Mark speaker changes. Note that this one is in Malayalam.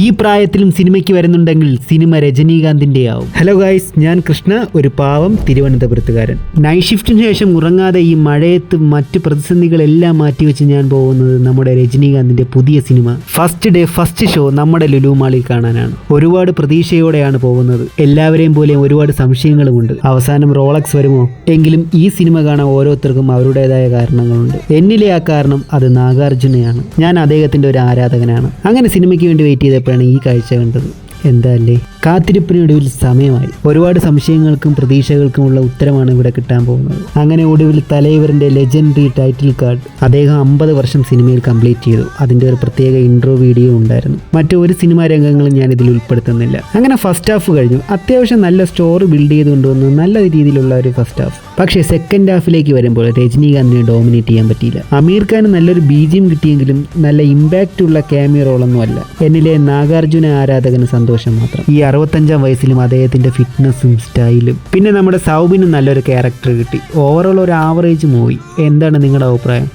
Speaker 1: ഈ പ്രായത്തിലും സിനിമയ്ക്ക് വരുന്നുണ്ടെങ്കിൽ സിനിമ രജനീകാന്തിൻ്റെ ആവും. ഹലോ ഗായ്സ്, ഞാൻ കൃഷ്ണ, ഒരു പാവം തിരുവനന്തപുരത്തുകാരൻ. നൈറ്റ് ഷിഫ്റ്റിന് ശേഷം ഉറങ്ങാതെ ഈ മഴയത്ത് മറ്റ് പ്രതിസന്ധികളെല്ലാം മാറ്റിവെച്ച് ഞാൻ പോകുന്നത് നമ്മുടെ രജനീകാന്തിൻ്റെ പുതിയ cinema first day first show നമ്മുടെ ലുലു മാളിൽ കാണാനാണ്. ഒരുപാട് പ്രതീക്ഷയോടെയാണ് പോകുന്നത്. എല്ലാവരെയും പോലെ ഒരുപാട് സംശയങ്ങളുമുണ്ട്. അവസാനം റോളക്സ് വരുമോ? എങ്കിലും ഈ സിനിമ കാണാൻ ഓരോരുത്തർക്കും അവരുടേതായ കാരണങ്ങളുണ്ട്. എന്നിലെ ആ കാരണം അത് നാഗാർജുനയാണ്. ഞാൻ അദ്ദേഹത്തിൻ്റെ ഒരു ആരാധകനാണ്. അങ്ങനെ സിനിമയ്ക്ക് വേണ്ടി വെയിറ്റ് ചെയ്തപ്പോഴാണ് ഈ കാഴ്ച കണ്ടത്. എന്താ അല്ലേ, കാത്തിരിപ്പിനൊടുവിൽ സമയമായി. ഒരുപാട് സംശയങ്ങൾക്കും പ്രതീക്ഷകൾക്കുമുള്ള ഉത്തരമാണ് ഇവിടെ കിട്ടാൻ പോകുന്നത്. അങ്ങനെ ഒടുവിൽ തലൈവറിൻ്റെ ലെജൻഡറി ടൈറ്റിൽ കാർഡ് അദ്ദേഹം 50 വർഷം സിനിമയിൽ കംപ്ലീറ്റ് ചെയ്തു. അതിൻ്റെ ഒരു പ്രത്യേക ഇൻട്രോ വീഡിയോ ഉണ്ടായിരുന്നു. മറ്റൊരു സിനിമാ രംഗങ്ങളും ഞാൻ ഇതിൽ ഉൾപ്പെടുത്തുന്നില്ല. അങ്ങനെ ഫസ്റ്റ് ഹാഫ് കഴിഞ്ഞു. അത്യാവശ്യം നല്ല സ്റ്റോറി ബിൽഡ് ചെയ്ത് കൊണ്ടുവന്നു, നല്ല രീതിയിലുള്ള ഒരു ഫസ്റ്റ് ഹാഫ്. പക്ഷേ സെക്കൻഡ് ഹാഫിലേക്ക് വരുമ്പോൾ രജനീകാന്തിനെ ഡോമിനേറ്റ് ചെയ്യാൻ പറ്റിയില്ല. അമീർ ഖാന് നല്ലൊരു ബീജിയം കിട്ടിയെങ്കിലും നല്ല ഇമ്പാക്റ്റ് ഉള്ള ക്യാമിയോ റോളൊന്നും അല്ല. എന്നിലെ നാഗാർജുന ആരാധകന് സന്തോഷം മാത്രം. ഈ 65-ാം വയസ്സിലും അദ്ദേഹത്തിന്റെ ഫിറ്റ്നസ്സും സ്റ്റൈലും. പിന്നെ നമ്മുടെ സൗബിനും നല്ലൊരു ക്യാരക്ടർ കിട്ടി. ഓവറോൾ ഒരു ആവറേജ് മൂവി. എന്താണ് നിങ്ങളുടെ അഭിപ്രായം?